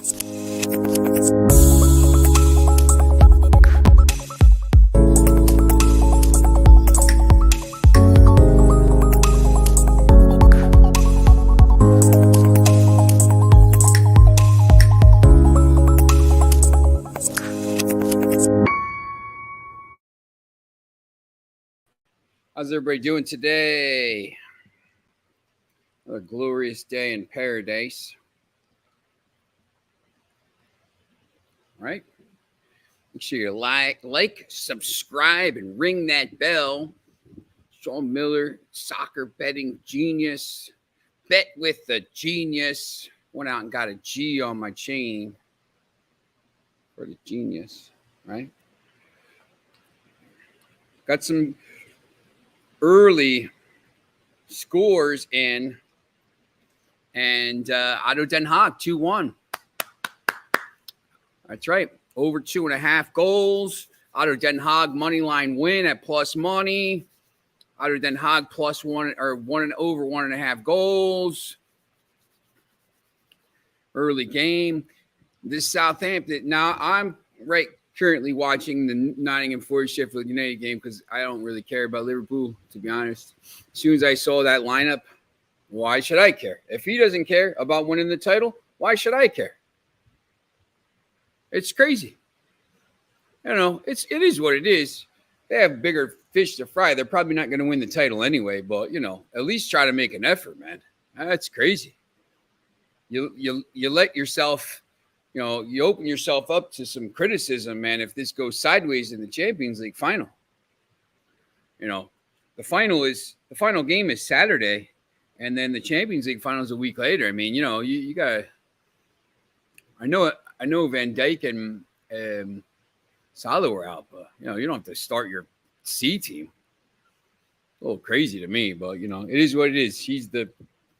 How's everybody doing today? A glorious day in paradise. All right. Make sure you like, subscribe, and ring that bell. Sean Miller, soccer betting genius. Bet with the genius. Went out and got a G on my chain for the genius, right? Got some early scores in, and Otto Den Haag 2-1. That's right, over 2.5 goals. Otto Den Haag money line win at plus money. Otto Den Haag plus one or one and over 1.5 goals. Early game. This Southampton. Now I'm currently watching the Nottingham Forest Sheffield United game because I don't really care about Liverpool, to be honest. As soon as I saw that lineup, why should I care? If he doesn't care about winning the title, why should I care? It's crazy. I don't know. It is what it is. They have bigger fish to fry. They're probably not going to win the title anyway, but, at least try to make an effort, man. That's crazy. You let yourself, you open yourself up to some criticism, man, if this goes sideways in the Champions League final. The final game is Saturday, and then the Champions League final is a week later. I mean, you got to – I know Van Dijk and Salah were out, but, you don't have to start your C team. A little crazy to me, but, it is what it is. He's the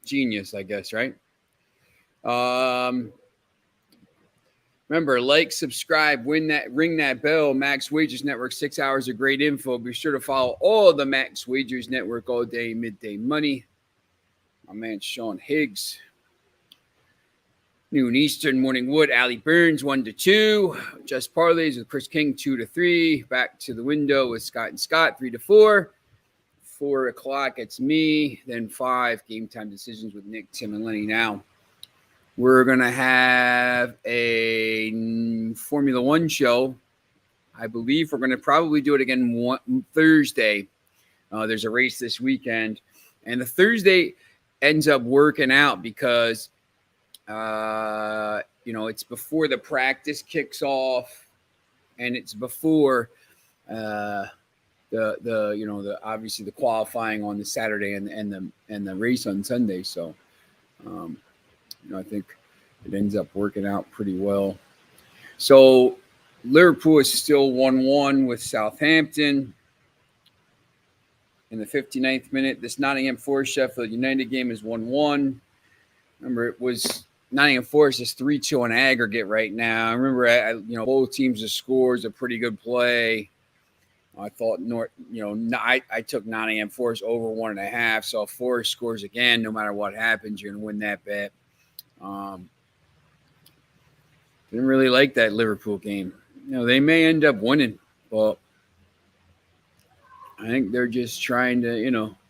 genius, I guess, right? Remember, like, subscribe, ring that bell. Max Wagers Network, 6 hours of great info. Be sure to follow all the Max Wagers Network all day, midday money. My man Sean Higgs. Noon Eastern, Morning Wood, Ali Burns, 1-2. Just Parlays with Chris King, 2-3. Back to the window with Scott and Scott, 3-4. 4 o'clock, it's me. Then 5, game time decisions with Nick, Tim, and Lenny. Now, we're going to have a Formula One show. I believe we're going to probably do it again Thursday. There's a race this weekend. And the Thursday ends up working out because, it's before the practice kicks off. And it's before the obviously the qualifying on the Saturday and the race on Sunday. So, I think it ends up working out pretty well. So Liverpool is still 1-1 with Southampton. In the 59th minute, this Nottingham Forest Sheffield United game is 1-1. Remember, it was Nottingham Forest is 3-2 on aggregate right now. I remember, both teams' scores a pretty good play. I thought I took Nottingham Forest over 1.5. So if Forest scores again, no matter what happens, you're going to win that bet. Didn't really like that Liverpool game. They may end up winning, but I think they're just trying to,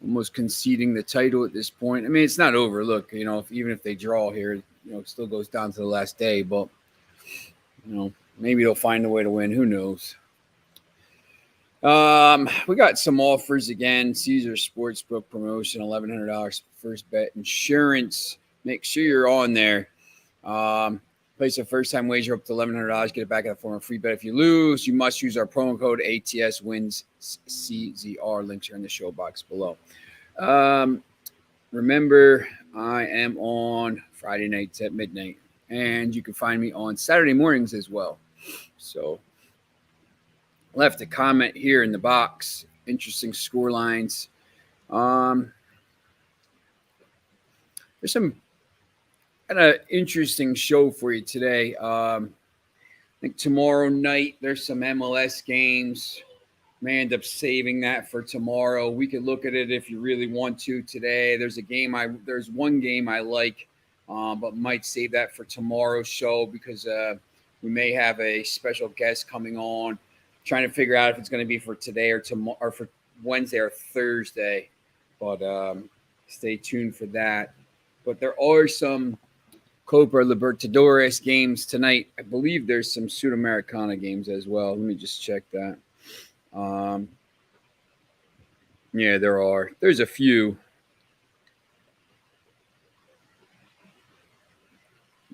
almost conceding the title at this point. I mean, it's not over. Look, even if they draw here, it still goes down to the last day, but, maybe they'll find a way to win. Who knows? We got some offers again. Caesar Sportsbook promotion, $1,100 first bet insurance. Make sure you're on there. Place a first-time wager up to $1,100. Get it back in the form of free bet. If you lose, you must use our promo code ATSWINSCZR. Links are in the show box below. Remember, I am on Friday nights at midnight, and you can find me on Saturday mornings as well. So, left a comment here in the box. Interesting score lines. There's some kind of interesting show for you today. I think tomorrow night there's some MLS games. May end up saving that for tomorrow. We could look at it if you really want to today. There's one game I like but might save that for tomorrow's show because we may have a special guest coming on. Trying to figure out if it's going to be for today or tomorrow or for Wednesday or Thursday. But stay tuned for that. But there are some Copa Libertadores games tonight. I believe there's some Sudamericana games as well. Let me just check that. Yeah, there are. There's a few.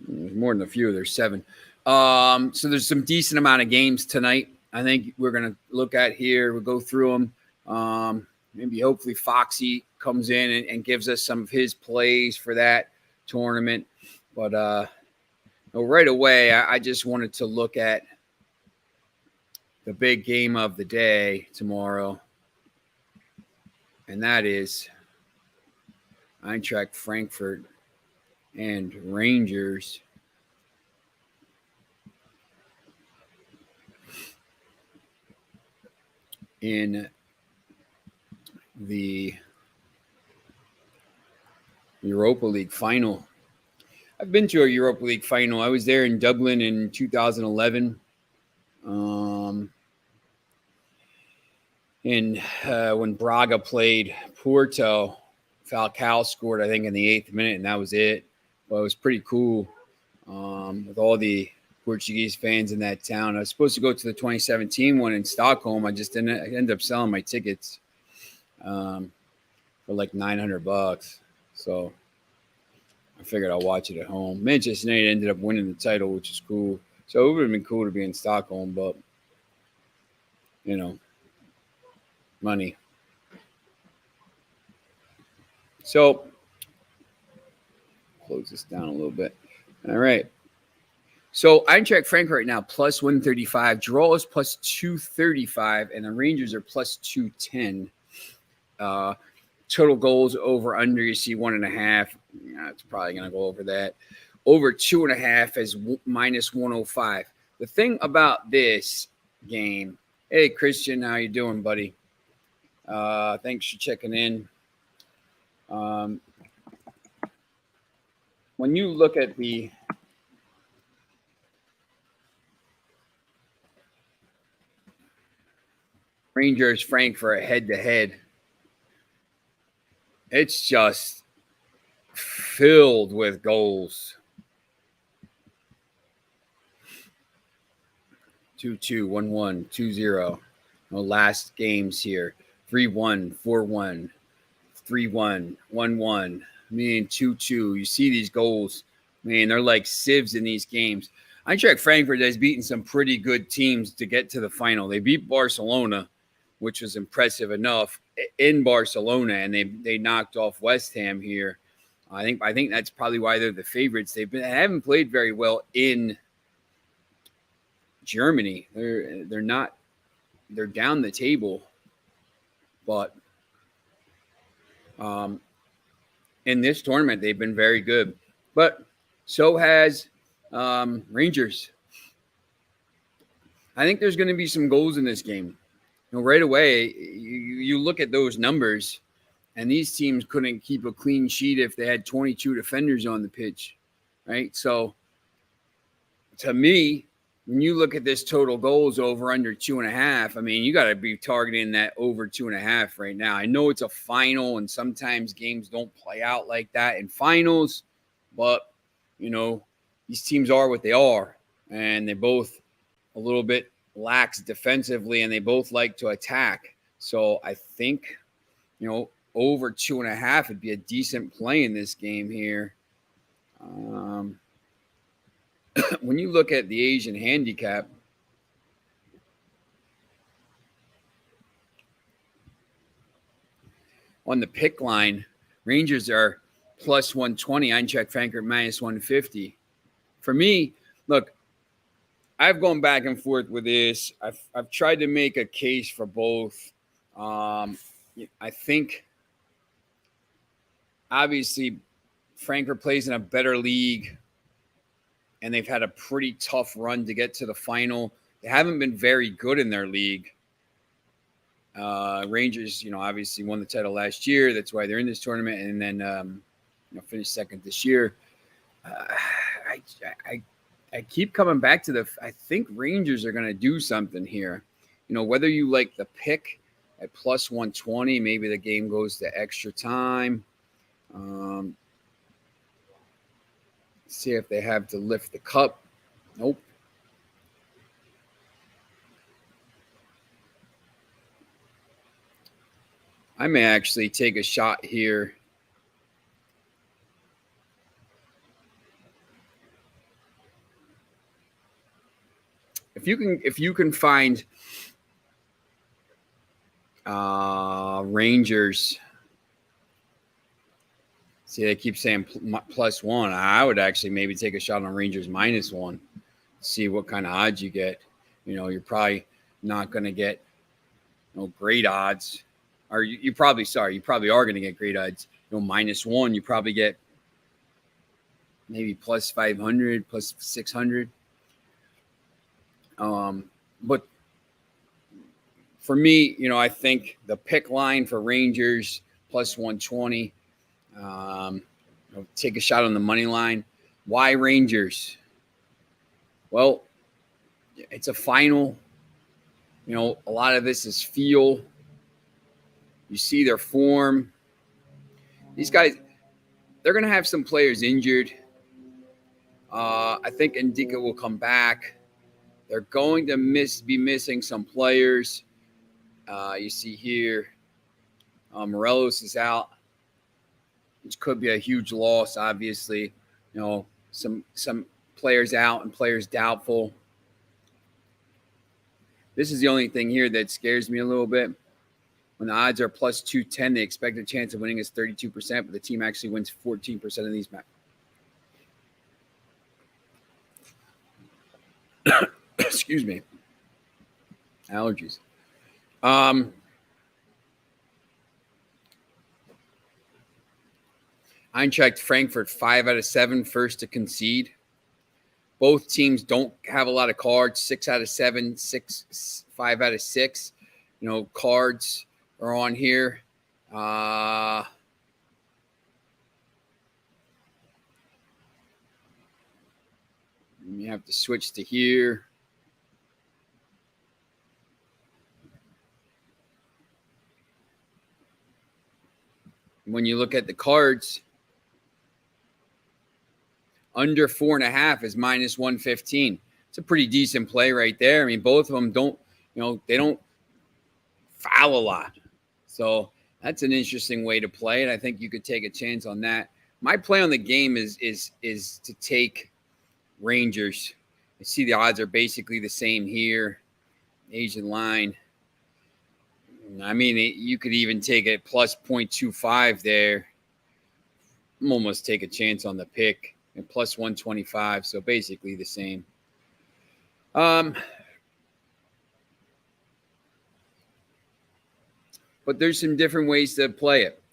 There's more than a few. There's 7. So there's some decent amount of games tonight. I think we're going to look at here. We'll go through them. Maybe hopefully Foxy comes in and gives us some of his plays for that tournament. But right away, I just wanted to look at the big game of the day tomorrow. And that is Eintracht Frankfurt and Rangers. In the Europa League final. I've been to a Europa League final. I was there in Dublin in 2011. When Braga played Porto, Falcao scored, I think, in the 8th minute, and that was it. But it was pretty cool with all the Portuguese fans in that town. I was supposed to go to the 2017 one in Stockholm. I just didn't. I ended up selling my tickets for like $900. So I figured I'll watch it at home. Manchester United ended up winning the title, which is cool. So it would have been cool to be in Stockholm, but money. So close this down a little bit. All right. So Eintracht Frankfurt right now plus 135, draw is plus 235, and the Rangers are plus 210. Total goals over under, you see 1.5. It's probably going to go over that. Over 2.5 is minus 105. The thing about this game, hey Christian, how you doing, buddy? Thanks for checking in. When you look at the Rangers Frankfurt head-to-head, it's just filled with goals. 2-2, 1-1, 2-0. No last games here. 3-1, 4-1, 3-1, 1-1. 2-2. You see these goals. They're like sieves in these games. Eintracht Frankfurt has beaten some pretty good teams to get to the final. They beat Barcelona, which was impressive enough in Barcelona, and they knocked off West Ham here. I think that's probably why they're the favorites. They haven't played very well in Germany. They're down the table, but in this tournament they've been very good. But so has Rangers. I think there's going to be some goals in this game. Right away, you look at those numbers, and these teams couldn't keep a clean sheet if they had 22 defenders on the pitch, right? So, to me, when you look at this total goals over under 2.5, you got to be targeting that over 2.5 right now. I know it's a final, and sometimes games don't play out like that in finals, but, these teams are what they are, and they both a little bit lax defensively, and they both like to attack. So I think, over 2.5 would be a decent play in this game here. When you look at the Asian handicap, on the pick line, Rangers are plus 120. Eintracht Frankfurt minus 150. For me, look, I've gone back and forth with this. I've tried to make a case for both. I think, obviously, Frankfurt plays in a better league, and they've had a pretty tough run to get to the final. They haven't been very good in their league. Rangers, obviously won the title last year. That's why they're in this tournament, and then finished second this year. I keep coming back to I think Rangers are going to do something here. Whether you like the pick at plus 120, maybe the game goes to extra time. See if they have to lift the cup. Nope. I may actually take a shot here. If you can find Rangers, see, they keep saying plus one. I would actually maybe take a shot on Rangers minus one, see what kind of odds you get. You're probably not going to get great odds, or you probably are going to get great odds. Minus one, you probably get maybe plus 500, plus 600. But for me, I think the pick line for Rangers plus 120. Take a shot on the money line. Why Rangers? Well, it's a final. A lot of this is feel. You see their form. These guys, they're going to have some players injured. I think Indica will come back. They're going to be missing some players. You see here, Morelos is out, which could be a huge loss, obviously. Some players out and players doubtful. This is the only thing here that scares me a little bit. When the odds are plus 210, the expected chance of winning is 32%, but the team actually wins 14% of these matches. Excuse me. Allergies. Eintracht Frankfurt, 5 out of 7, first to concede. Both teams don't have a lot of cards. 6 out of 7, 5 out of 6. Cards are on here. You have to switch to here. When you look at the cards, under 4.5 is minus 115. It's a pretty decent play right there. I mean, both of them don't, they don't foul a lot. So that's an interesting way to play it. I think you could take a chance on that. My play on the game is to take Rangers. I see the odds are basically the same here. Asian line. I mean, you could even take it plus 0.25 there. I'm almost take a chance on the pick and plus 125. So basically the same. But there's some different ways to play it.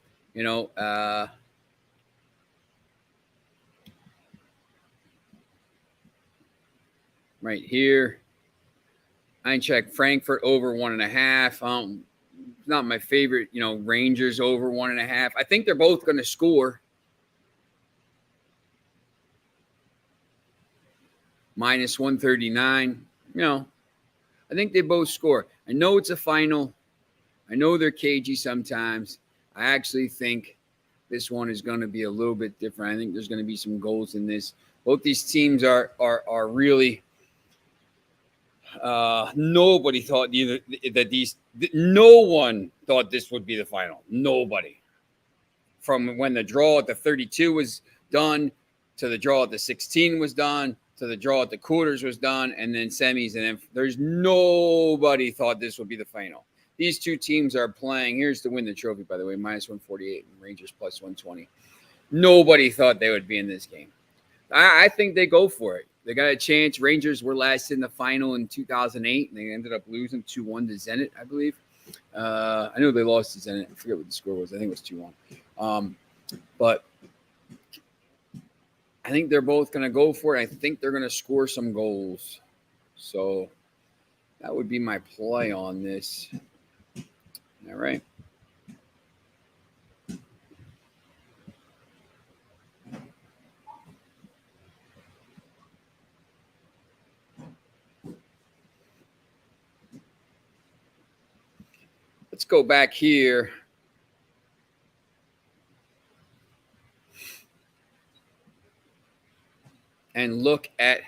Right here. Eintracht Frankfurt over 1.5. Not my favorite, Rangers over 1.5. I think they're both going to score. Minus 139. I think they both score. I know it's a final. I know they're cagey sometimes. I actually think this one is going to be a little bit different. I think there's going to be some goals in this. Both these teams are really. Nobody thought no one thought this would be the final. Nobody. From when the draw at the 32 was done to the draw at the 16 was done to the draw at the quarters was done and then semis. And then there's nobody thought this would be the final. These two teams are playing. Here's to win the trophy, by the way, minus 148 and Rangers plus 120. Nobody thought they would be in this game. I think they go for it. They got a chance. Rangers were last in the final in 2008, and they ended up losing 2-1 to Zenit, I believe. I know they lost to Zenit. I forget what the score was. I think it was 2-1. But I think they're both going to go for it. I think they're going to score some goals. So that would be my play on this. All right. let's go back here. And look at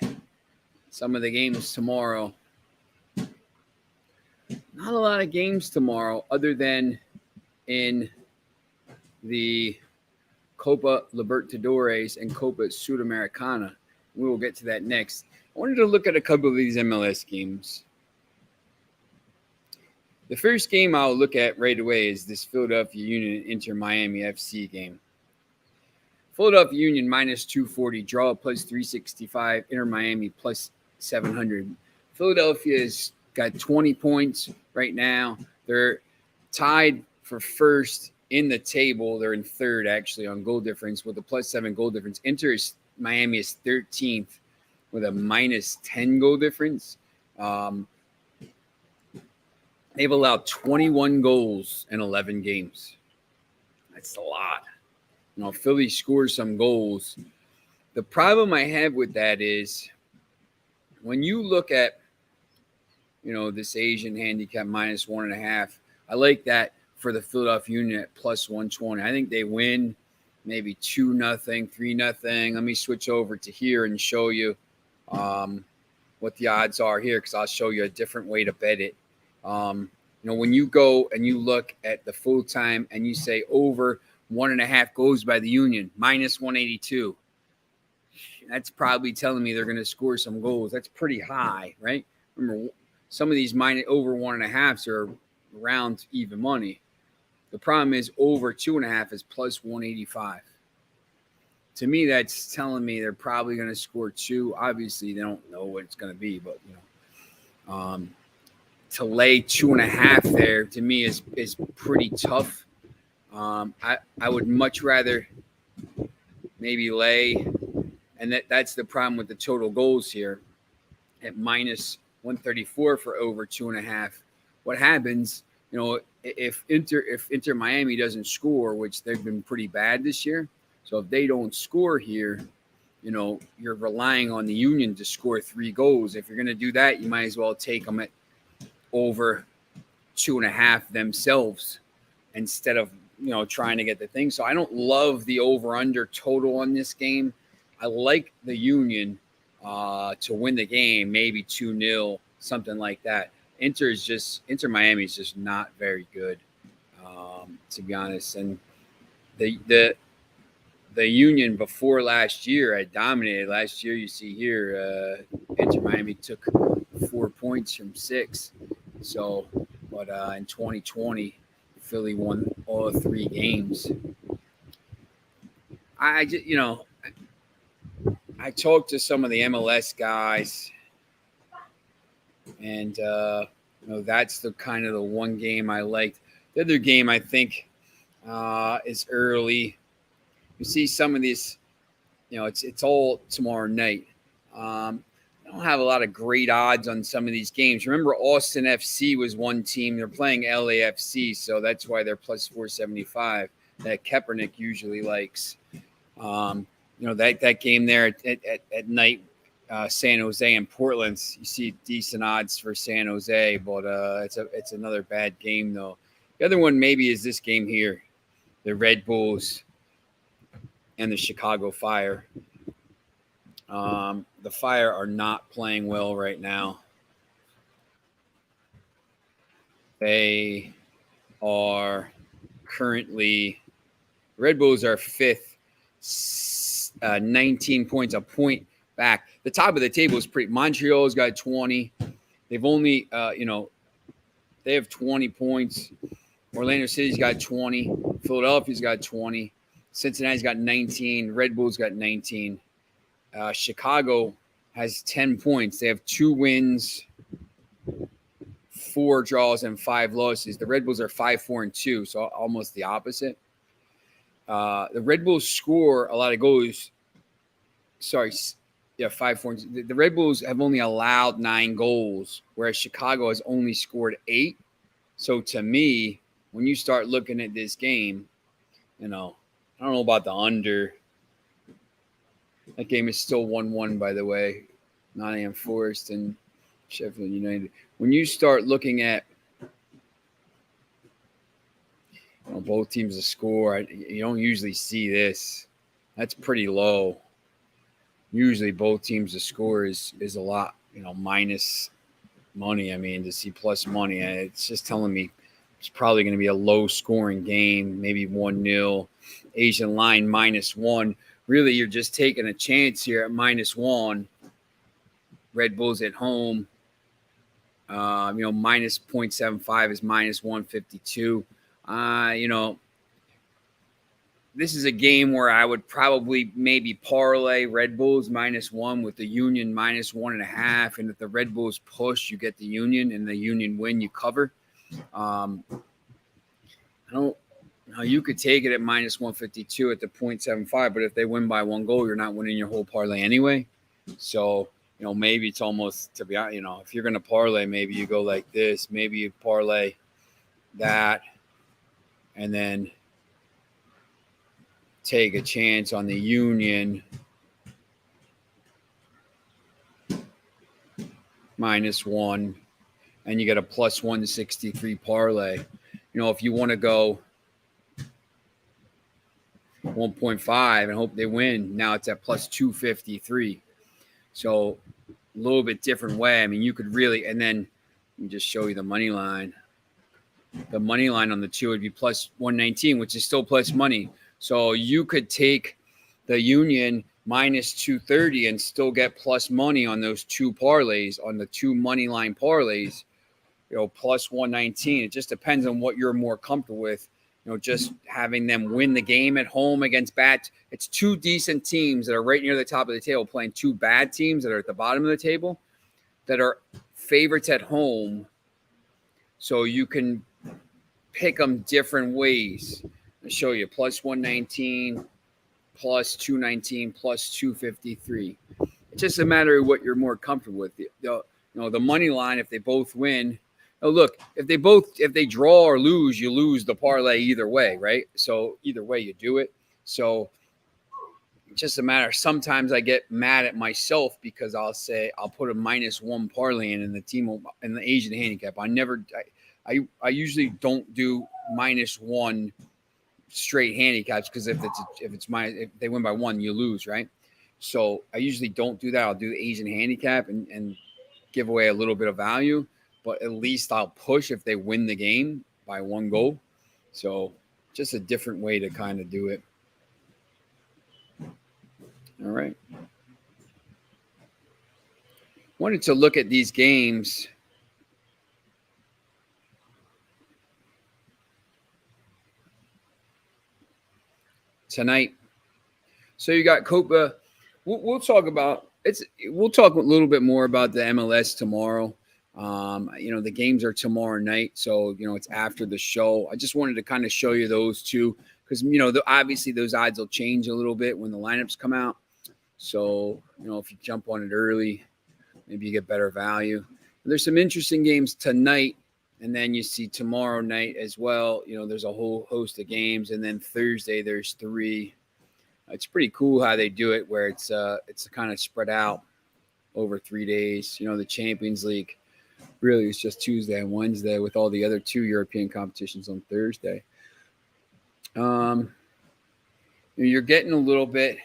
some of the games tomorrow. Not a lot of games tomorrow other than in the Copa Libertadores and Copa Sudamericana. We will get to that next. I wanted to look at a couple of these MLS games. The first game I'll look at right away is this Philadelphia Union Inter Miami FC game. Philadelphia Union minus 240, draw plus 365, Inter Miami plus 700. Philadelphia's got 20 points right now. They're tied for first in the table. They're in third, actually, on goal difference with a +7 goal difference. Miami is 13th with a -10 goal difference. They've allowed 21 goals in 11 games. That's a lot. Philly scores some goals. The problem I have with that is when you look at, this Asian handicap -1.5, I like that for the Philadelphia Union at +120. I think they win maybe 2-0, 3-0. Let me switch over to here and show you what the odds are here, because I'll show you a different way to bet it. When you go and you look at the full time and you say over 1.5 goals by the Union, -182. That's probably telling me they're going to score some goals. That's pretty high, right? Remember, some of these over 1.5s are around even money. The problem is over 2.5 is +185. To me, that's telling me they're probably going to score 2. Obviously, they don't know what it's going to be, but to lay 2.5 there to me is pretty tough. I would much rather maybe lay, and that's the problem with the total goals here at -134 for over 2.5. What happens, if Inter Miami doesn't score, which they've been pretty bad this year, so if they don't score here, you're relying on the Union to score 3 goals. If you're going to do that, you might as well take them at over 2.5 themselves instead of trying to get the thing. So I don't love the over-under total on this game. I like the Union to win the game, maybe 2-0, something like that. Inter Miami is just not very good, to be honest. And the Union before last year had dominated. Last year, you see here, Inter Miami took 4 points from 6. So, but in 2020, Philly won all 3 games. I just, I talked to some of the MLS guys, and that's the kind of the one game I liked. The other game I think is early. You see some of these, it's all tomorrow night. I don't have a lot of great odds on some of these games. Remember, Austin FC was one team. They're playing LAFC, so that's why they're +475. That Kaepernick usually likes. That game there at night, San Jose and Portland. You see decent odds for San Jose, but it's another bad game though. The other one maybe is this game here, the Red Bulls and the Chicago Fire. The Fire are not playing well right now. They are currently, Red Bulls are 5th, 19 points, a point back. The top of the table is pretty. Montreal's got 20. They've only, they have 20 points. Orlando City's got 20. Philadelphia's got 20. Cincinnati's got 19. Red Bull's got 19. Chicago has 10 points. They have 2 wins, 4 draws, and 5 losses. The Red Bulls are 5-4-2, so almost the opposite. The Red Bulls score a lot of goals. 5-4. The Red Bulls have only allowed 9 goals, whereas Chicago has only scored 8. So to me, when you start looking at this game, I don't know about the under. That game is still 1-1, by the way. Nottingham Forest and Sheffield United. When you start looking at both teams to score. You don't usually see this. That's pretty low. Usually both teams to score is a lot, minus money. I mean, to see plus money, it's just telling me it's probably going to be a low scoring game, maybe 1-0. Asian line -1. Really, you're just taking a chance here at -1. Red Bulls at home. Minus 0.75 is -152. This is a game where I would probably maybe parlay Red Bulls -1 with the Union -1.5. And if the Red Bulls push, you get the Union, and the Union win, you cover. I don't know. You could take it at -152 at the 0.75, but if they win by 1 goal, you're not winning your whole parlay anyway. So, maybe it's almost, to be honest, if you're going to parlay, maybe you go like this. Maybe you parlay that and then take a chance on the Union -1, and you get a plus 163 parlay. If you want to go 1.5 and hope they win, now it's at plus 253. So a little bit different way. I mean, you could really, and then let me just show you the money line. The money line on the 2 would be plus 119, which is still plus money. So you could take the Union minus 230 and still get plus money on those 2 parlays, on the 2 money line parlays, plus 119. It just depends on what you're more comfortable with. Just having them win the game at home against bad. It's 2 decent teams that are right near the top of the table playing 2 bad teams that are at the bottom of the table that are favorites at home. So you can pick them different ways. I'll show you plus 119, plus 219, plus 253. It's just a matter of what you're more comfortable with. The money line, if they both win. Oh, look, if they draw or lose, you lose the parlay either way, right? So either way you do it. So it's just a matter. Sometimes I get mad at myself because I'll put a -1 parlay in the team in the Asian handicap. I usually don't do -1 straight handicaps because if they win by 1, you lose, right? So I usually don't do that. I'll do the Asian handicap and give away a little bit of value. But at least I'll push if they win the game by 1 goal. So just a different way to kind of do it. All right. Wanted to look at these games. Tonight. So you got Copa. We'll talk a little bit more about the MLS tomorrow. The games are tomorrow night, so it's after the show. I just wanted to kind of show you those 2 because obviously those odds will change a little bit when the lineups come out. So if you jump on it early, maybe you get better value. There's some interesting games tonight, and then you see tomorrow night as well. There's a whole host of games, and then Thursday there's 3. It's pretty cool how they do it, where it's kind of spread out over 3 days. The Champions League. Really, it's just Tuesday and Wednesday with all the other 2 European competitions on Thursday. You're getting a little bit,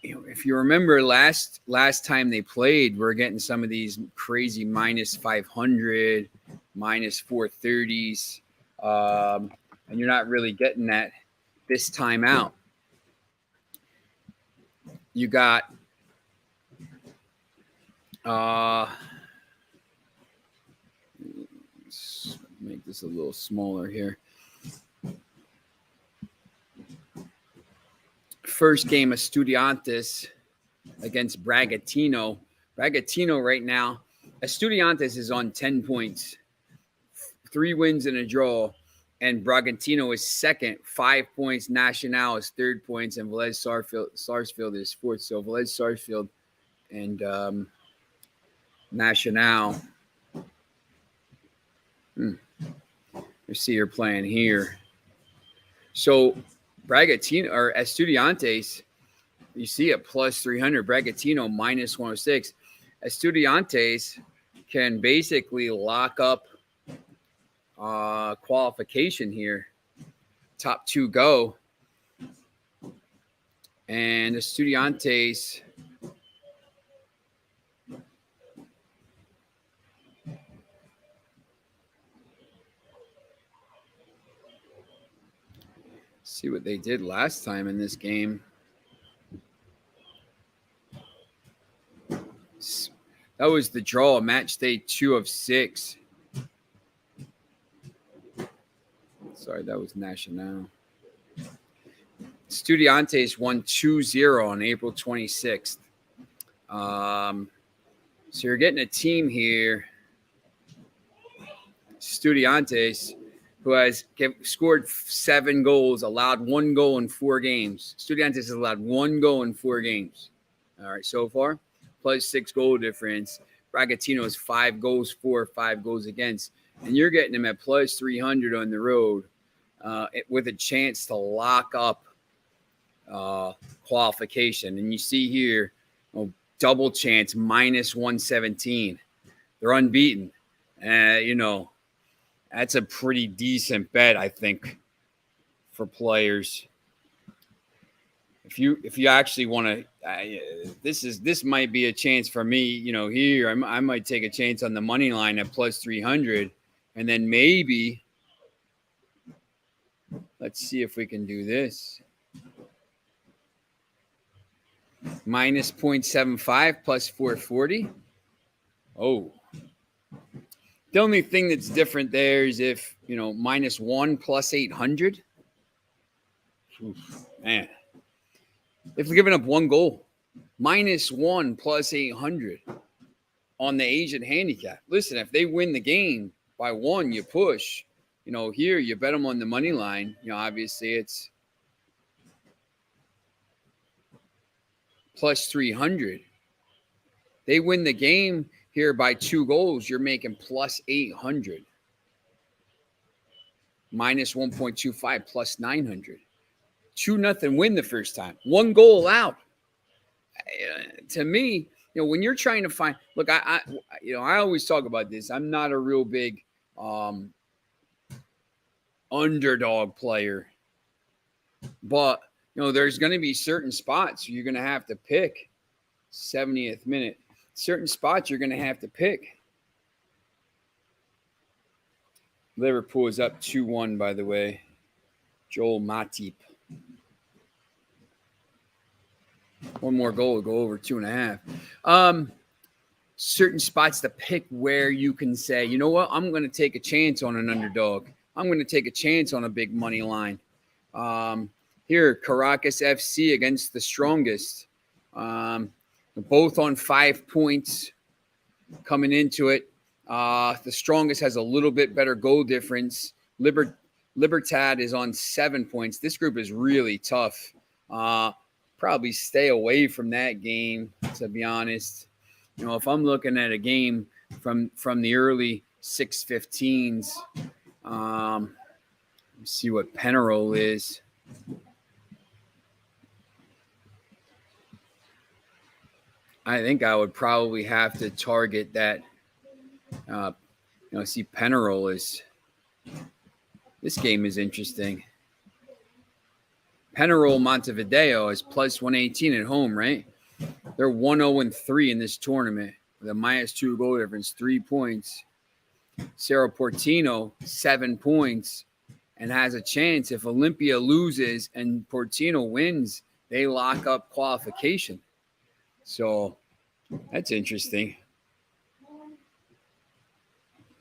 if you remember last time they played, we're getting some of these crazy -500, -430s, and you're not really getting that this time out. You got make this a little smaller here. First game, Estudiantes against Bragantino. Bragantino right now, Estudiantes is on 10 points, 3 wins and a draw, and Bragantino is second, 5 points. Nacional is third points, and Velez Sarsfield is fourth. So Velez Sarsfield and Nacional. You see you're playing here. So Bragantino or Estudiantes, you see it plus 300. Bragantino minus 106. Estudiantes can basically lock up qualification here. top two go. And Estudiantes see what they did last time in this game. That was the draw, match day 2 of 6. Sorry, that was Nacional. Estudiantes won 2-0 on April 26th. So you're getting a team here, Estudiantes, who has scored 7 goals, allowed 1 goal in 4 games. Estudiantes has allowed 1 goal in 4 games. All right, so far, plus 6 goal difference. Bragantino is 5 goals for, 5 goals against. And you're getting them at plus 300 on the road with a chance to lock up qualification. And you see here, double chance, minus 117. They're unbeaten. That's a pretty decent bet, I think, for players. If you actually want to, this might be a chance for me. Here I might take a chance on the money line at plus 300, and then maybe let's see if we can do this. Minus 0.75 plus 440. Oh. The only thing that's different there is if, minus 1 plus 800. Oof, man. If we're giving up 1 goal, minus 1 plus 800 on the Asian handicap. Listen, if they win the game by 1, you push. Here you bet them on the money line. Obviously it's plus 300. They win the game here by 2 goals, you're making plus 800. Minus 1.25 plus 900. 2-0 win the first time. 1 goal allowed. To me, when you're trying to find, look, I always talk about this. I'm not a real big underdog player, but there's going to be certain spots you're going to have to pick. 70th minute. Certain spots you're going to have to pick. Liverpool is up 2-1, by the way. Joel Matip. 1 more goal will go over 2.5. Certain spots to pick where you can say, you know what, I'm going to take a chance on an underdog. I'm going to take a chance on a big money line. Here, Caracas FC against the strongest. Both on 5 points coming into it. The strongest has a little bit better goal difference. Libertad is on 7 points. This group is really tough. Probably stay away from that game, to be honest. If I'm looking at a game from the early 6:15s, let's see what Penarol is. I think I would probably have to target that. See, Penarol is. This game is interesting. Penarol Montevideo is plus 118 at home, right? They're 1-0-3 in this tournament with a minus 2 goal difference, 3 points. Cerro Porteño, 7 points, and has a chance. If Olympia loses and Porteño wins, they lock up qualification. So that's interesting.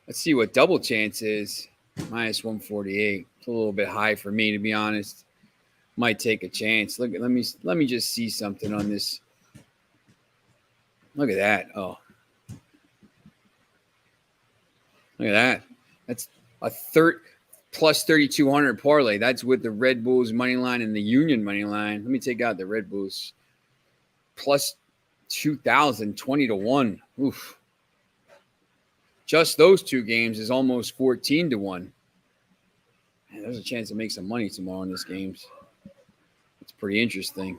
Let's see what double chance is. Minus 148. It's a little bit high for me, to be honest. Might take a chance. Let me just see something on this. Look at that. Oh. Look at that. That's a plus 3,200 parlay. That's with the Red Bulls money line and the Union money line. Let me take out the Red Bulls. Plus 2,000, 20-1. Oof. Just those 2 games is almost 14-1. Man, there's a chance to make some money tomorrow in these games. It's pretty interesting.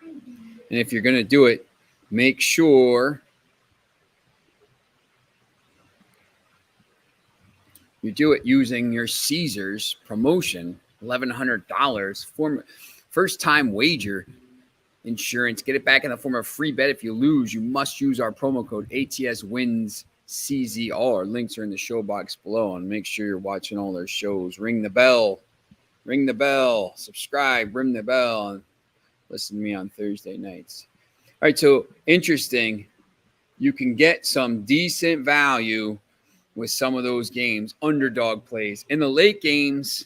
And if you're going to do it, make sure You do it using your Caesars promotion, $1,100 first-time wager insurance. Get it back in the form of free bet. If you lose, you must use our promo code ATSWINSCZR. Links are in the show box below, and make sure you're watching all their shows. Ring the bell, subscribe, ring the bell, and listen to me on Thursday nights. All right, so interesting. You can get some decent value with some of those games, underdog plays. In the late games,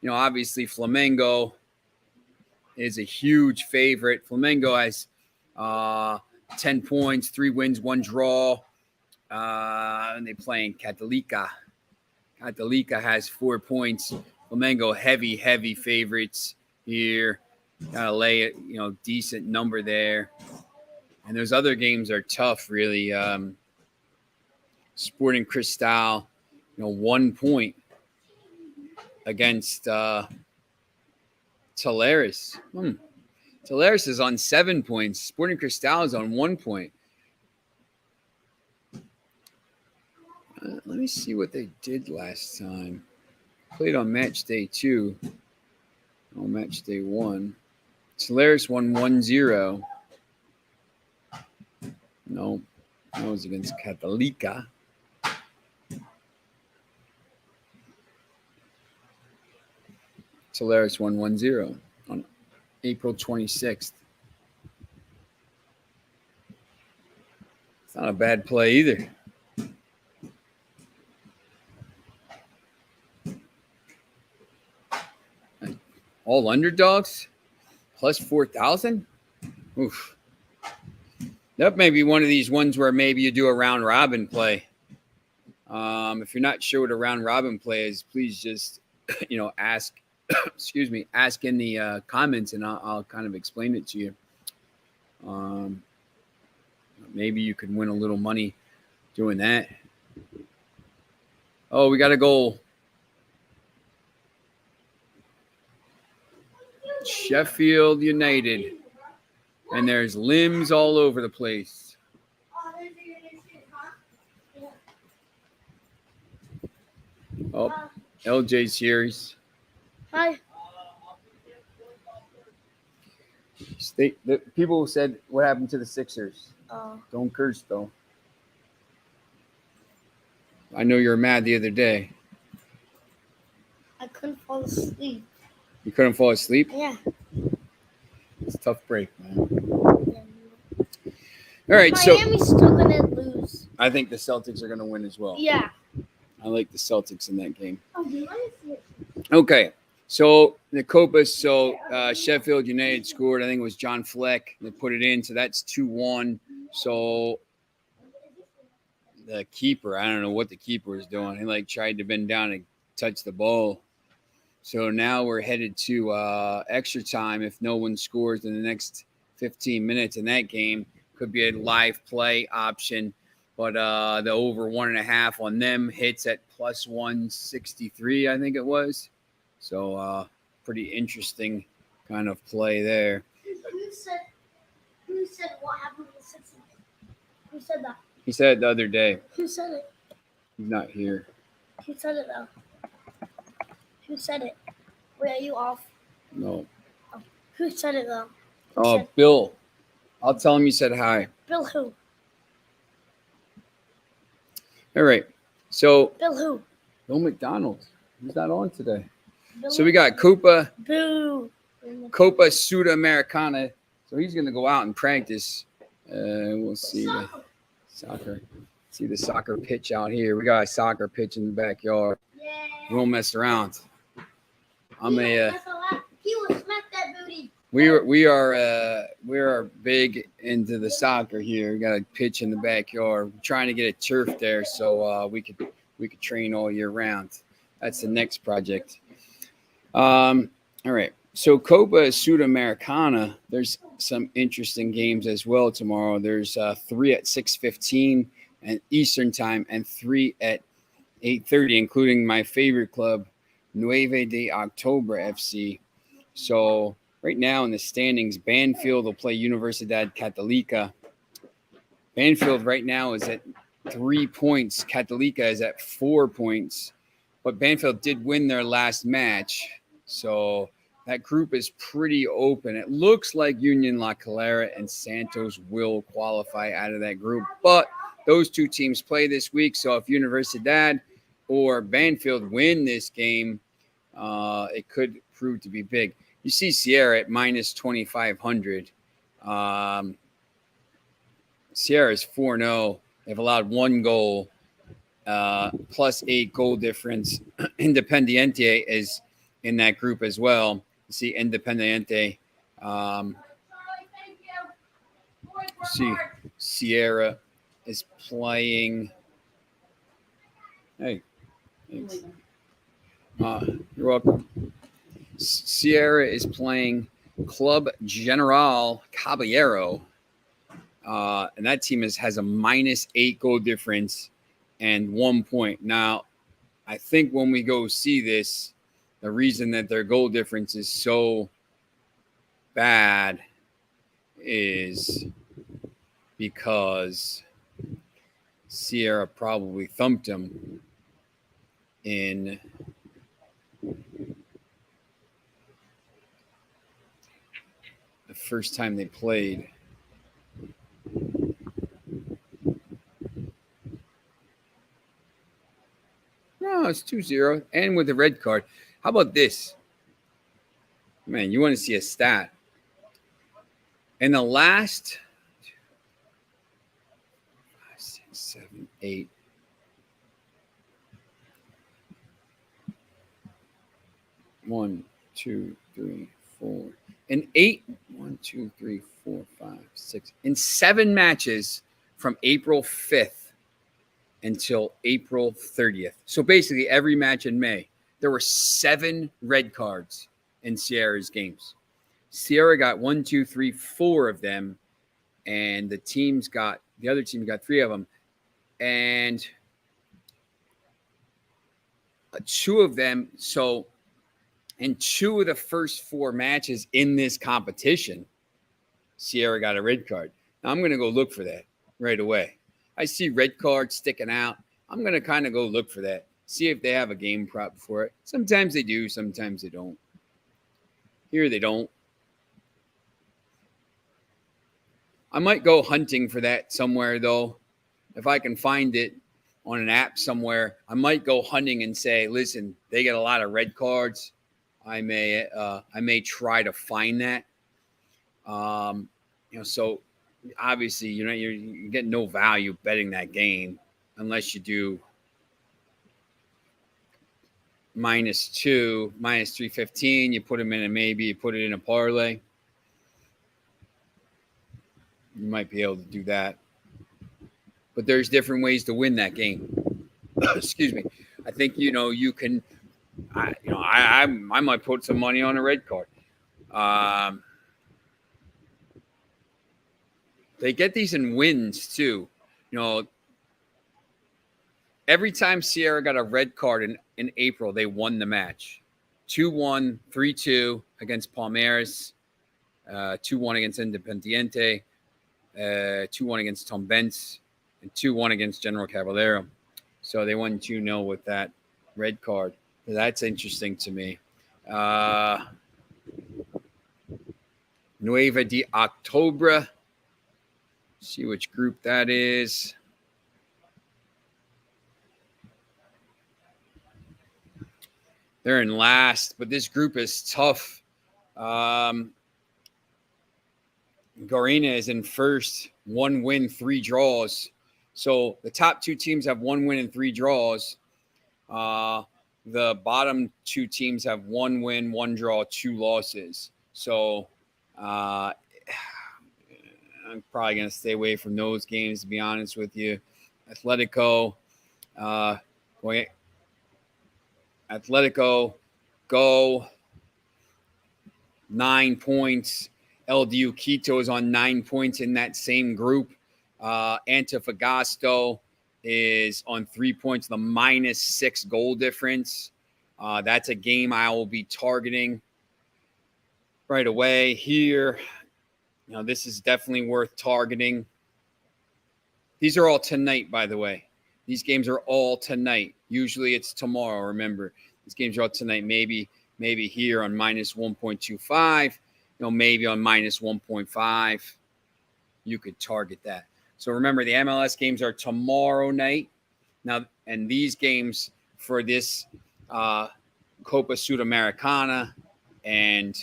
obviously Flamengo is a huge favorite. Flamengo has 10 points, 3 wins, 1 draw. And they play in Católica. Católica has 4 points. Flamengo, heavy favorites here. Gotta lay it, decent number there. And those other games are tough, really. Sporting Cristal, 1 point against Talares. Talares is on 7 points. Sporting Cristal is on 1 point. Let me see what they did last time. Played on match day 2. On match day 1. Talares won 1-0. No, that was against Católica. Talares won 1-0 on April 26th. It's not a bad play either. All underdogs plus 4,000. Oof. That may be one of these ones where maybe you do a round robin play. If you're not sure what a round robin play is, please just ask. Excuse me, ask in the comments, and I'll kind of explain it to you. Maybe you could win a little money doing that. Oh, we got a goal. Sheffield United. And there's limbs all over the place. Oh, LJ's here. Hi. The people said, what happened to the Sixers? Oh. Don't curse, though. I know you were mad the other day. I couldn't fall asleep. You couldn't fall asleep? Yeah. It's a tough break, man. Yeah. All right, Miami's still going to lose. I think the Celtics are going to win as well. Yeah. I like the Celtics in that game. Oh, do you want to see it? Okay. So the Copa, Sheffield United scored. I think it was John Fleck. They put it in, so that's 2-1. So the keeper, I don't know what the keeper was doing. He tried to bend down and touch the ball. So now we're headed to extra time. If no one scores in the next 15 minutes in that game, could be a live play option. But the over 1.5 on them hits at plus 163, I think it was. So pretty interesting kind of play there. Who said what happened with the Sixers? Who said that? He said it the other day. Who said it? He's not here. Who said it, though? Who said it? Wait, are you off? No. Oh. Who said it, though? Bill. I'll tell him you said hi. Bill who? All right. So Bill who? Bill McDonald. He's not on today. Bill So we got Copa Sudamericana. So he's going to go out and practice. We'll see the soccer. See the soccer pitch out here. We got a soccer pitch in the backyard. Yeah. We won't mess around. He will smack that booty. We are big into the soccer here. We got a pitch in the backyard. We're trying to get a turf there so we could train all year round. That's the next project. All right. So Copa Sudamericana, there's some interesting games as well tomorrow. There's 3 at 6:15 and Eastern time and 3 at 8:30, including my favorite club, 9 de Octubre FC. So right now in the standings, Banfield will play Universidad Católica. Banfield right now is at 3 points. Católica is at 4 points. but Banfield did win their last match. So that group is pretty open. It looks like Union La Calera and Santos will qualify out of that group, but those two teams play this week. So if Universidad or Banfield win this game, it could prove to be big. You see Sierra at minus 2,500. Sierra is 4-0. They've allowed one goal, plus 8 goal difference. Independiente is in that group as well. You see Independiente. See Sierra is playing. Hey, thanks. You're welcome. Sierra is playing Club General Caballero. And that team has a minus 8 goal difference and 1 point. Now, I think when we go see this, the reason that their goal difference is so bad is because Sierra probably thumped them in the first time they played. No, it's 2-0 and with the red card. How about this? Man, you want to see a stat. In the last 5, 6, 7, 8. One, two, three, 4. In 8, 1, 2, 3, 4, 5, 6. In 7 matches from April 5th until April 30th. So basically every match in May, there were 7 red cards in Sierra's games. Sierra got 1, 2, 3, 4 of them, and the other team got 3 of them. And 2 of them, so in 2 of the first 4 matches in this competition, Sierra got a red card. Now I'm going to go look for that right away. I see red cards sticking out. I'm going to kind of go look for that, see if they have a game prop for it. Sometimes they do, sometimes they don't. Here they don't. I might go hunting for that somewhere, though. If I can find it on an app somewhere, I might go hunting and say, listen, they get a lot of red cards. I may try to find that. So obviously, you get no value betting that game unless you do -2, -315. You put them in, and maybe you put it in a parlay. You might be able to do that, but there's different ways to win that game. Excuse me. I think you can. I might put some money on a red card. They get these in wins too. Every time Sierra got a red card in April, they won the match. 2-1, 3-2 against Palmeiras, 2-1 against Independiente, 2-1 against Tombense, and 2-1 against General Caballero. So they won 2-0 with that red card. That's interesting to me. Nueva de Octubre. See which group that is. They're in last, but this group is tough. Garina is in first, 1 win, 3 draws. So the top 2 teams have 1 win and 3 draws. The bottom 2 teams have 1 win, 1 draw, 2 losses. So I'm probably going to stay away from those games, to be honest with you. Atletico, go 9 points. LDU Quito is on 9 points in that same group. Antofagasta is on 3 points, the -6 goal difference. That's a game I will be targeting right away here. This is definitely worth targeting. These are all tonight, by the way. These games are all tonight. Usually it's tomorrow. Remember, these games are all tonight. Maybe here on minus 1.25. Maybe on minus 1.5. You could target that. So remember, the MLS games are tomorrow night. Now, and these games for this Copa Sudamericana and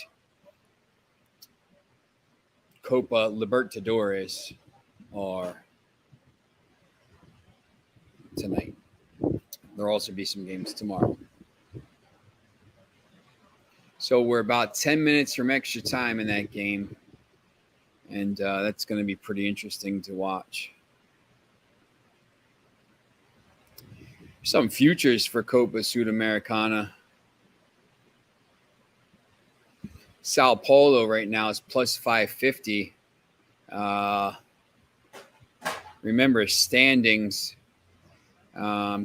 Copa Libertadores are tonight. There'll also be some games tomorrow. So we're about 10 minutes from extra time in that game. And that's going to be pretty interesting to watch. Some futures for Copa Sudamericana. Sao Paulo right now is plus 550. Remember, standings.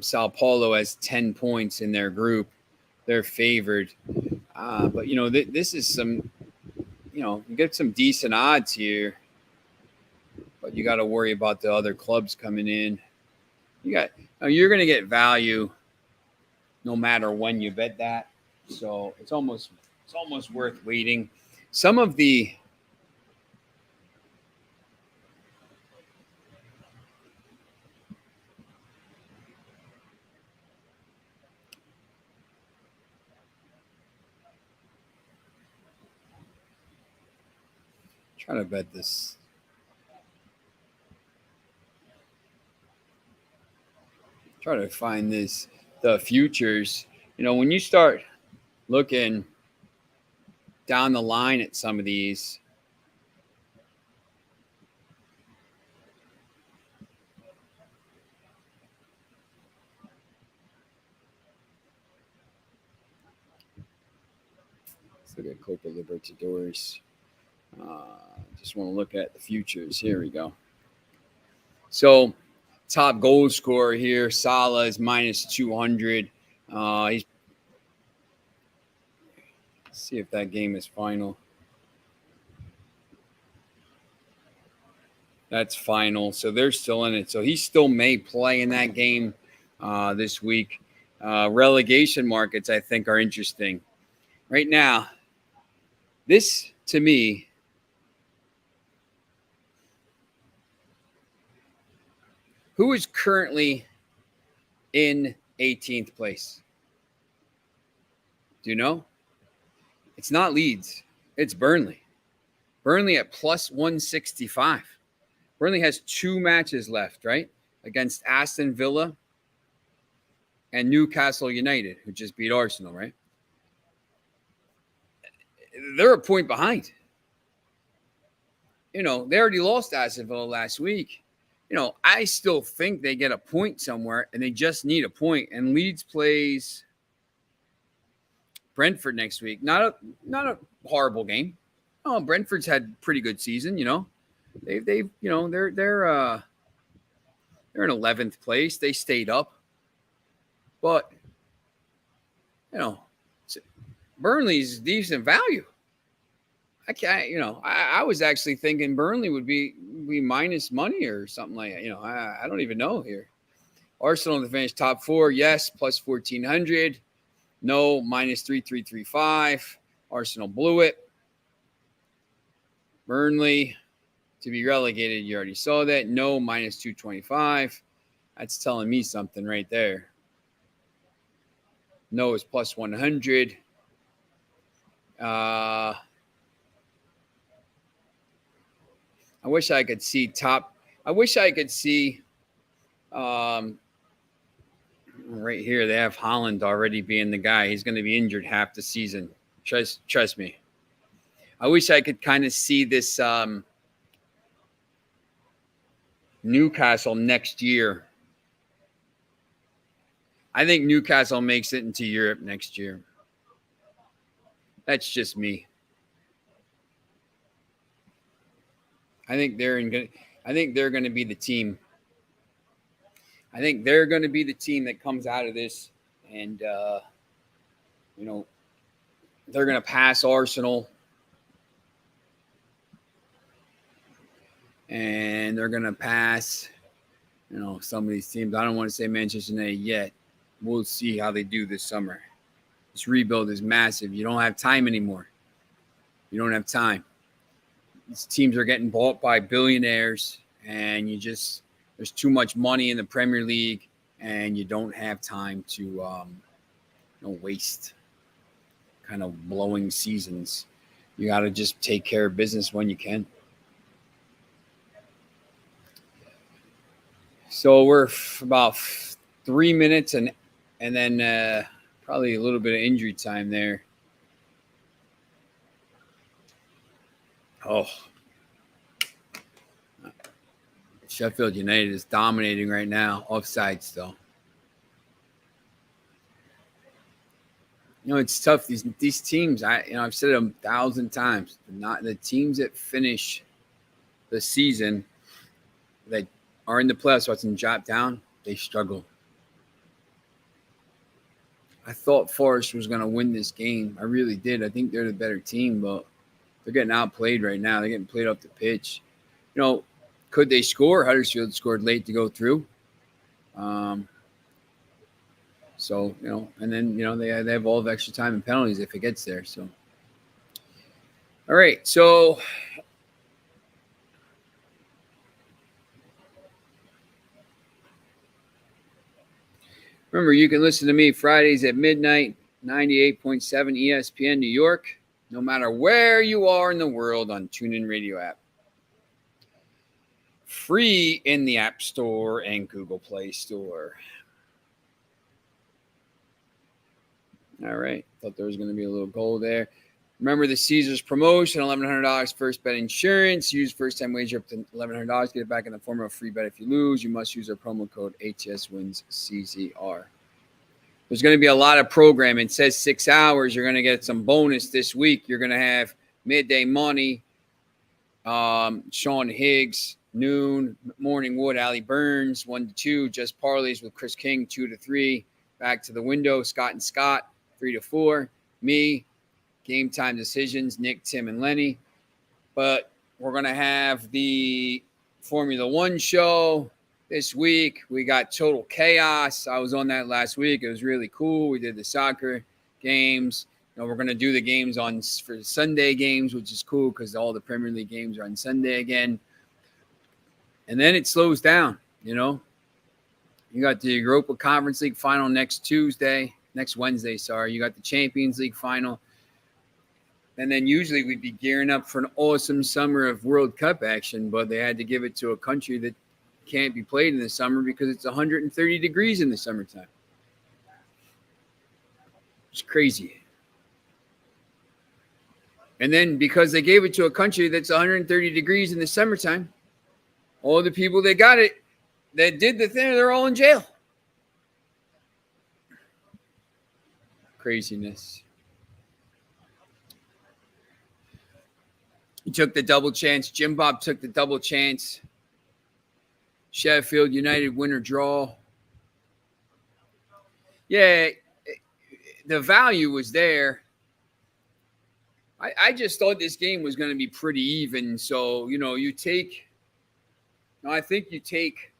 Sao Paulo has 10 points in their group. They're favored. But, this is some, you get some decent odds here. But you got to worry about the other clubs coming in. You're going to get value no matter when you bet that. So it's almost worth waiting. Some of the trying to bet this. Try to find the futures. When you start looking down the line at some of these, let's look at Copa Libertadores. Just want to look at the futures. Here we go. So, top goal scorer here, Salah is minus 200. Let's see if that game is final. That's final. So they're still in it. So he still may play in that game this week. Relegation markets, I think, are interesting. Right now, this, to me, who is currently in 18th place? Do you know? It's not Leeds. It's Burnley. Burnley at plus 165. Burnley has 2 matches left, right? Against Aston Villa and Newcastle United, who just beat Arsenal, right? They're a point behind. They already lost Aston Villa last week. I still think they get a point somewhere, and they just need a point. And Leeds plays Brentford next week. Not a horrible game. Oh, Brentford's had a pretty good season. They're in 11th place. They stayed up, but Burnley's decent value. I can't, I was actually thinking Burnley would be minus money or something like that. I don't even know here. Arsenal to finish top 4, yes, plus 1,400. No, minus 3,335. Arsenal blew it. Burnley to be relegated, you already saw that. No, minus 225. That's telling me something right there. No is plus 100. I wish I could see right here. They have Haaland already being the guy. He's going to be injured half the season. Trust me. I wish I could kind of see this Newcastle next year. I think Newcastle makes it into Europe next year. That's just me. I think they're going to be the team. I think they're going to be the team that comes out of this, and they're going to pass Arsenal, and they're going to pass. some of these teams. I don't want to say Manchester United yet. We'll see how they do this summer. This rebuild is massive. You don't have time anymore. You don't have time. These teams are getting bought by billionaires, and there's too much money in the Premier League, and you don't have time to waste kind of blowing seasons. You got to just take care of business when you can. So we're about 3 minutes and then probably a little bit of injury time there. Oh, Sheffield United is dominating right now. Offside still. It's tough. These teams, I've said them 1,000 times. Not the teams that finish the season that are in the playoffs, what's in drop down, they struggle. I thought Forest was going to win this game. I really did. I think they're the better team, but they're getting outplayed right now. They're getting played off the pitch. Could they score? Huddersfield scored late to go through. So, and then, they have all of extra time and penalties if it gets there. So, all right. So, remember, you can listen to me Fridays at midnight, 98.7 ESPN New York, no matter where you are in the world on TuneIn Radio app. Free in the App Store and Google Play Store. All right. Thought there was going to be a little goal there. Remember the Caesars promotion, $1,100 first bet insurance. Use first-time wager up to $1,100. Get it back in the form of a free bet if you lose. You must use our promo code HSWINSCZR. There's going to be a lot of programming. It says 6 hours. You're going to get some bonus this week. You're going to have Midday Money, Sean Higgs, noon, Morning Wood, Allie Burns, 1 to 2, Just Parlays with Chris King, 2 to 3, Back to the Window, Scott and Scott, 3 to 4, me, Game Time Decisions, Nick, Tim, and Lenny. But we're going to have the Formula One show this week. We got Total Chaos. I was on that last week. It was really cool. We did the soccer games. We're going to do the games for Sunday games, which is cool because all the Premier League games are on Sunday again. And then it slows down, You got the Europa Conference League final next Wednesday. You got the Champions League final. And then usually we'd be gearing up for an awesome summer of World Cup action, but they had to give it to a country that can't be played in the summer because it's 130 degrees in the summertime. It's crazy. And then because they gave it to a country that's 130 degrees in the summertime, all the people that got it, that did the thing, they're all in jail. Craziness. He took the double chance. Jim Bob took the double chance. Sheffield United winner draw. Yeah, the value was there. I just thought this game was going to be pretty even. So, I think you take,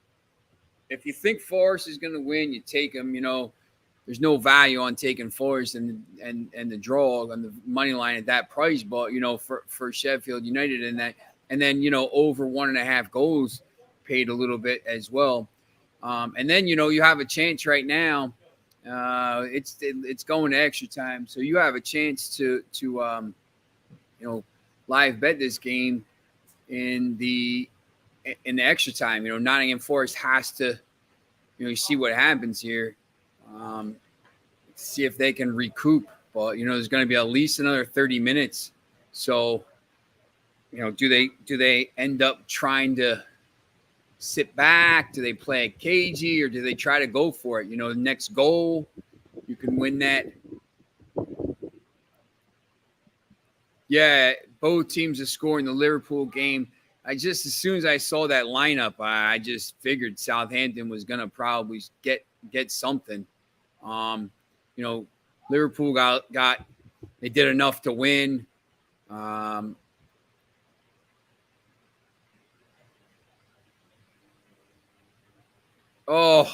if you think Forest is going to win, you take them, there's no value on taking Forest and the draw on the money line at that price. But, for Sheffield United and then, over 1.5 goals paid a little bit as well. And then, you have a chance right now. It's going to extra time. So you have a chance to live bet this game in the extra time. Nottingham Forest has to, you see what happens here. See if they can recoup. But, there's going to be at least another 30 minutes. So, do they end up trying to sit back? Do they play it cagey or do they try to go for it? The next goal, you can win that. Yeah, both teams are scoring the Liverpool game. As soon as I saw that lineup, I just figured Southampton was going to probably get something. Liverpool got they did enough to win. Oh,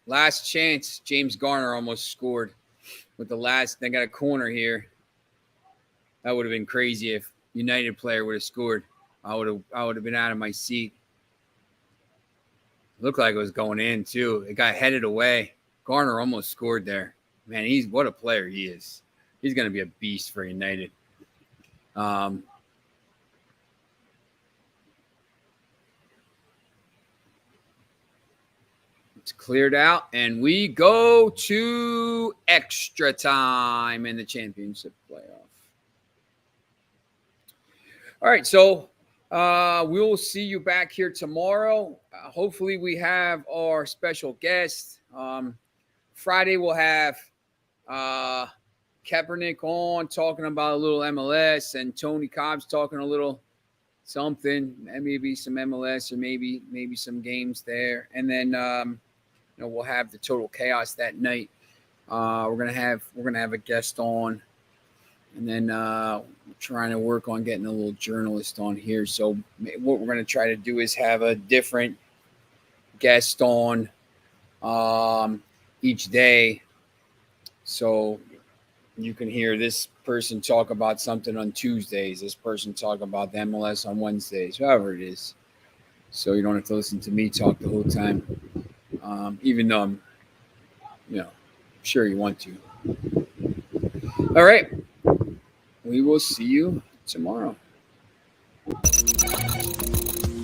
last chance. James Garner almost scored with the last. They got a corner here. That would have been crazy if United player would have scored. I would have been out of my seat. Looked like it was going in too. It got headed away. Garner almost scored there. Man, what a player he is. He's going to be a beast for United. It's cleared out, and we go to extra time in the championship playoff. All right, so we will see you back here tomorrow. Hopefully, we have our special guest. Friday, we'll have Kaepernick on talking about a little MLS, and Tony Cobb's talking a little something, maybe some MLS or maybe some games there, and then we'll have the Total Chaos that night. We're gonna have a guest on, and then we're trying to work on getting a little journalist on here. So what we're gonna try to do is have a different guest on each day, so you can hear this person talk about something on Tuesdays, this person talk about the MLS on Wednesdays, however it is. So you don't have to listen to me talk the whole time, even though I'm, sure you want to. All right. We will see you tomorrow.